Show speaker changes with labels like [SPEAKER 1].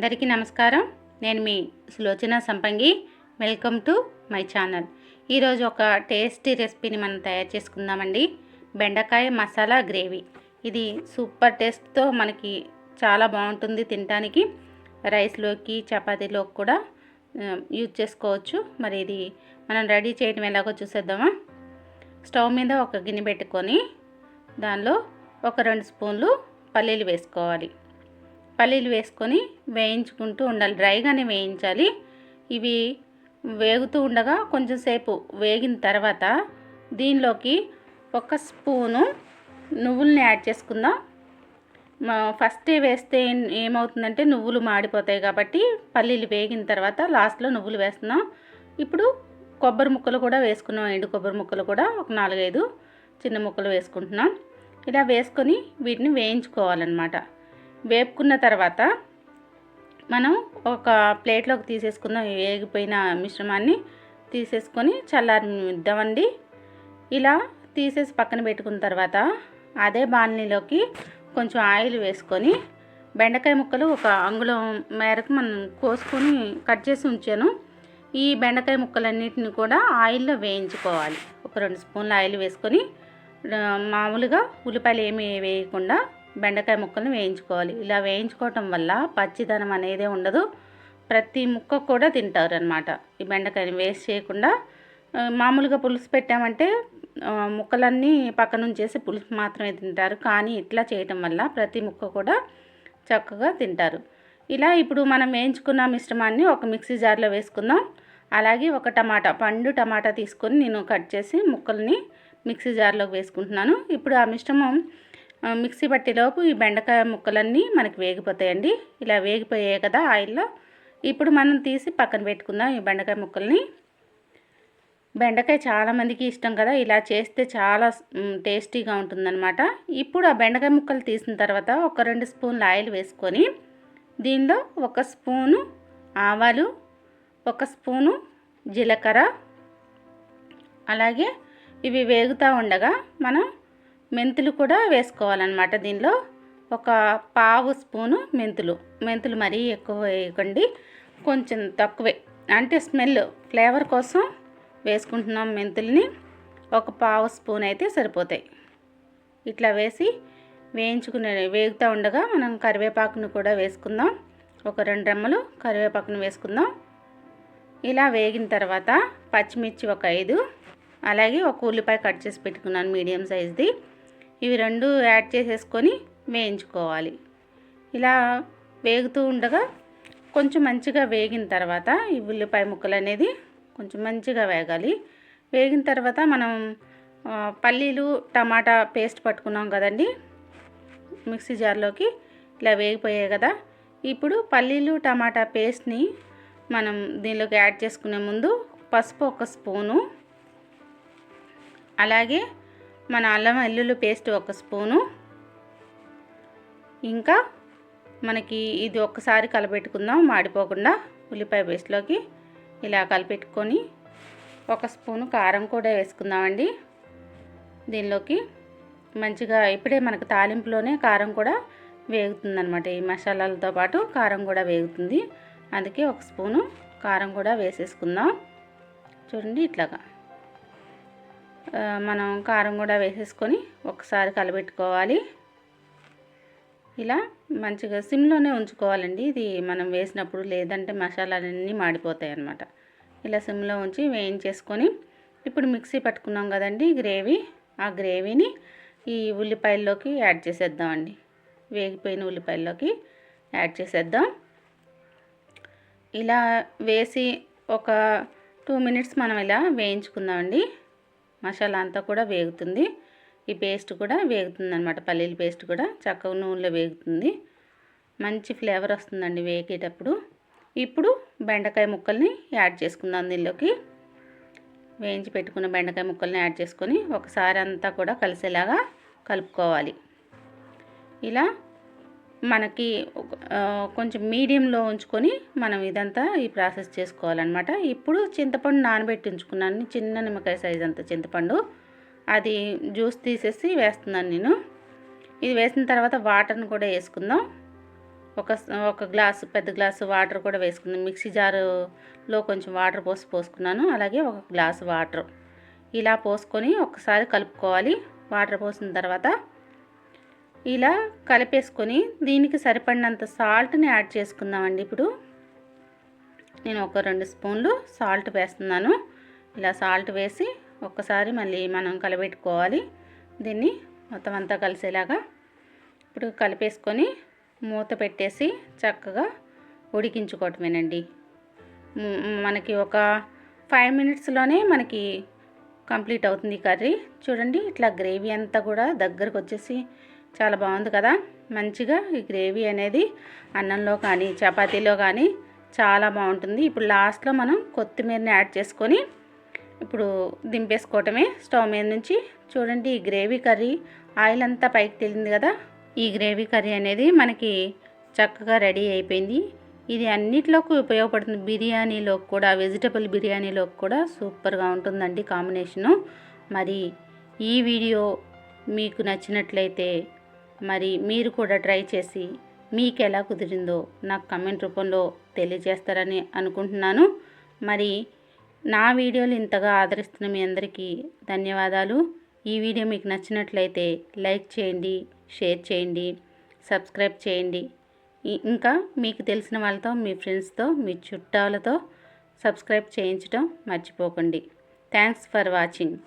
[SPEAKER 1] అందరికీ నమస్కారం. నేను మీ సులోచన సంపంగి. Welcome to my channel. ఈరోజు ఒక టేస్టీ రెసిపీని మనం తయారు చేసుకుందామండి. బెండకాయ మసాలా గ్రేవీ. ఇది సూపర్ టేస్ట్తో మనకి చాలా బాగుంటుంది. తినడానికి రైస్లోకి చపాతీలోకి కూడా యూజ్ చేసుకోవచ్చు. మరి ఇది మనం రెడీ చేయడం ఎలాగో చూసేద్దామా. స్టవ్ మీద ఒక గిన్నె పెట్టుకొని దానిలో ఒక 2 స్పూన్లు పల్లీలు వేసుకోవాలి. పల్లీలు వేసుకొని వేయించుకుంటూ ఉండాలి. డ్రైగానే వేయించాలి. ఇవి వేగుతూ ఉండగా కొంచెం సేపు వేగిన తర్వాత దీనిలోకి 1 స్పూను నువ్వుల్ని యాడ్ చేసుకుందాం. ఫస్టే వేస్తే ఏమవుతుందంటే నువ్వులు మాడిపోతాయి కాబట్టి పల్లీలు వేగిన తర్వాత లాస్ట్లో నువ్వులు వేస్తున్నాం. ఇప్పుడు కొబ్బరి ముక్కలు కూడా వేసుకున్నాం. ఎండు కొబ్బరి ముక్కలు కూడా ఒక 4-5 చిన్న ముక్కలు వేసుకుంటున్నాం. ఇలా వేసుకొని వీటిని వేయించుకోవాలన్నమాట. వేపుకున్న తర్వాత మనం ఒక ప్లేట్లోకి తీసేసుకుందాం. వేగిపోయిన మిశ్రమాన్ని తీసేసుకొని చల్లారిద్దామండి. ఇలా తీసేసి పక్కన పెట్టుకున్న తర్వాత అదే బాణలిలోకి కొంచెం ఆయిల్ వేసుకొని బెండకాయ ముక్కలు ఒక అంగుళం మేరకు మనం కోసుకొని కట్ చేసి ఉంచాను. ఈ బెండకాయ ముక్కలన్నిటిని కూడా ఆయిల్లో వేయించుకోవాలి. ఒక 2 స్పూన్ల ఆయిల్ వేసుకొని మామూలుగా ఉల్లిపాయలు ఏమీ వేయకుండా బెండకాయ ముక్కల్ని వేయించుకోవాలి. ఇలా వేయించుకోవటం వల్ల పచ్చిదనం అనేది ఉండదు. ప్రతి ముక్క కూడా తింటారు అన్నమాట. ఈ బెండకాయని వేస్ట్ చేయకుండా మామూలుగా పులుసు పెట్టామంటే ముక్కలన్నీ పక్కన ఉంచేసి పులుసు మాత్రమే తింటారు. కానీ ఇట్లా చేయటం వల్ల ప్రతి ముక్క కూడా చక్కగా తింటారు. ఇలా ఇప్పుడు మనం వేయించుకున్న మిశ్రమాన్ని ఒక మిక్సీ జార్లో వేసుకుందాం. అలాగే ఒక పండు టమాటా తీసుకొని నేను కట్ చేసి ముక్కల్ని మిక్సీ జార్లోకి వేసుకుంటున్నాను. ఇప్పుడు ఆ మిశ్రమం మిక్సీ పట్టేలోపు ఈ బెండకాయ ముక్కలన్నీ మనకి వేగిపోతాయండి. ఇలా వేగిపోయాయి కదా ఆయిల్లో. ఇప్పుడు మనం తీసి పక్కన పెట్టుకుందాం ఈ బెండకాయ ముక్కల్ని. బెండకాయ చాలామందికి ఇష్టం కదా. ఇలా చేస్తే చాలా టేస్టీగా ఉంటుందన్నమాట. ఇప్పుడు ఆ బెండకాయ ముక్కలు తీసిన తర్వాత ఒక 2 స్పూన్ల ఆయిల్ వేసుకొని దీనిలో 1 స్పూను ఆవాలు, 1 స్పూను జీలకర్ర, అలాగే ఇవి వేగుతూ ఉండగా మనం మెంతులు కూడా వేసుకోవాలన్నమాట. దీనిలో ఒక 1/2 స్పూను మెంతులు మరీ ఎక్కువ వేయకండి, కొంచెం తక్కువే. అంటే ఫ్లేవర్ కోసం వేసుకుంటున్నాం మెంతుల్ని. ఒక 1/2 స్పూన్ అయితే సరిపోతాయి. ఇట్లా వేసి వేగుతూ ఉండగా మనం కరివేపాకును కూడా వేసుకుందాం. ఒక 2 రెమ్మలు కరివేపాకును వేసుకుందాం. ఇలా వేగిన తర్వాత పచ్చిమిర్చి ఒక 5, అలాగే ఒక ఉల్లిపాయ కట్ చేసి పెట్టుకున్నాను మీడియం సైజ్ది. ఇవి 2 యాడ్ చేసేసుకొని వేయించుకోవాలి. ఇలా వేగుతూ ఉండగా కొంచెం మంచిగా వేగిన తర్వాత ఈ ఉల్లిపాయ ముక్కలు అనేది కొంచెం మంచిగా వేగాలి. వేగిన తర్వాత మనం పల్లీలు టమాటా పేస్ట్ పట్టుకున్నాం కదండి మిక్సీ జార్లోకి. ఇలా వేగిపోయాయి కదా. ఇప్పుడు పల్లీలు టమాటా పేస్ట్ని మనం దీనిలోకి యాడ్ చేసుకునే ముందు పసుపు 1 స్పూను, అలాగే మన అల్లం వెల్లుల్లి పేస్ట్ 1 స్పూను, ఇంకా మనకి ఇది ఒక్కసారి కలపెట్టుకుందాం మాడిపోకుండా ఉల్లిపాయ పేస్ట్లోకి. ఇలా కలిపెట్టుకొని 1 స్పూను కారం కూడా వేసుకుందామండి దీనిలోకి. మంచిగా ఇప్పుడే మనకు తాలింపులోనే కారం కూడా వేగుతుందన్నమాట. ఈ మసాలాలతో పాటు కారం కూడా వేగుతుంది. అందుకే 1 స్పూను కారం కూడా వేసేసుకుందాం. చూడండి ఇట్లాగా మనం కారం కూడా వేసేసుకొని ఒకసారి కలబెట్టుకోవాలి. ఇలా మంచిగా సిమ్లోనే ఉంచుకోవాలండి ఇది మనం వేసినప్పుడు, లేదంటే మసాలాలన్నీ మాడిపోతాయి అన్నమాట. ఇలా సిమ్లో ఉంచి వేయించేసుకొని ఇప్పుడు మిక్సీ పట్టుకున్నాం కదండి గ్రేవీ, ఆ గ్రేవీని ఈ ఉల్లిపాయల్లోకి యాడ్ చేసేద్దామండి. వేగిపోయిన ఉల్లిపాయల్లోకి యాడ్ చేసేద్దాం. ఇలా వేసి ఒక 2 మినిట్స్ మనం ఇలా వేయించుకుందామండి. మసాలా అంతా కూడా వేగుతుంది. ఈ పేస్ట్ కూడా వేగుతుంది అన్నమాట. పల్లీల పేస్ట్ కూడా చక్కగా నూనెలో వేగుతుంది. మంచి ఫ్లేవర్ వస్తుందండి వేగేటప్పుడు. ఇప్పుడు బెండకాయ ముక్కల్ని యాడ్ చేసుకుందాం దీనిలోకి. వేయించి పెట్టుకున్న బెండకాయ ముక్కల్ని యాడ్ చేసుకొని ఒకసారి అంతా కూడా కలిసేలాగా కలుపుకోవాలి. ఇలా మనకి కొంచెం మీడియంలో ఉంచుకొని మనం ఇదంతా ఈ ప్రాసెస్ చేసుకోవాలన్నమాట. ఇప్పుడు చింతపండు నానబెట్టి ఉంచుకున్నాను. చిన్న నిమ్మకాయ సైజ్ అంత చింతపండు, అది జ్యూస్ తీసేసి వేస్తున్నాను నేను. ఇది వేసిన తర్వాత వాటర్ని కూడా వేసుకుందాం. ఒక గ్లాసు పెద్ద గ్లాసు వాటర్ కూడా వేసుకున్నాను. మిక్సీ జారులో కొంచెం వాటర్ పోసుకున్నాను. అలాగే ఒక గ్లాసు వాటర్ ఇలా పోసుకొని ఒకసారి కలుపుకోవాలి. వాటర్ పోసిన తర్వాత ఇలా కలిపేసుకొని దీనికి సరిపడినంత సాల్ట్ని యాడ్ చేసుకుందామండి. ఇప్పుడు నేను ఒక 2 స్పూన్లు సాల్ట్ వేస్తున్నాను. ఇలా సాల్ట్ వేసి ఒక్కసారి మళ్ళీ మనం కలబెట్టుకోవాలి. దీన్ని మొత్తం అంతా కలిసేలాగా ఇప్పుడు కలిపేసుకొని మూత పెట్టేసి చక్కగా ఉడికించుకోవటమేనండి. మనకి ఒక 5 మినిట్స్లోనే మనకి కంప్లీట్ అవుతుంది కర్రీ. చూడండి, ఇట్లా గ్రేవీ అంతా కూడా దగ్గరకు వచ్చేసి చాలా బాగుంది కదా. మంచిగా ఈ గ్రేవీ అనేది అన్నంలో కానీ చపాతీలో కానీ చాలా బాగుంటుంది. ఇప్పుడు లాస్ట్లో మనం కొత్తిమీరని యాడ్ చేసుకొని ఇప్పుడు దింపేసుకోవటమే స్టవ్ మీద నుంచి. చూడండి, ఈ గ్రేవీ కర్రీ ఆయిల్ అంతా పైకి తేలింది కదా. ఈ గ్రేవీ కర్రీ అనేది మనకి చక్కగా రెడీ అయిపోయింది. ఇది అన్నిట్లోకి ఉపయోగపడుతుంది. బిర్యానీలోకి కూడా, వెజిటబుల్ బిర్యానీలోకి కూడా సూపర్గా ఉంటుందండి కాంబినేషను. మరి ఈ వీడియో మీకు నచ్చినట్లయితే మరి మీరు కూడా ట్రై చేసి మీకు ఎలా కుదిరిందో నాకు కామెంట్ రూపంలో తెలియజేస్తారని అనుకుంటున్నాను. మరి నా వీడియోలు ఇంతగా ఆదరిస్తున్న మీ అందరికీ ధన్యవాదాలు. ఈ వీడియో మీకు నచ్చినట్లయితే లైక్ చేయండి, షేర్ చేయండి, సబ్స్క్రైబ్ చేయండి. ఇంకా మీకు తెలిసిన వాళ్ళతో, మీ ఫ్రెండ్స్తో, మీ చుట్టాలతో సబ్స్క్రైబ్ చేయించడం మర్చిపోకండి. Thanks for watching.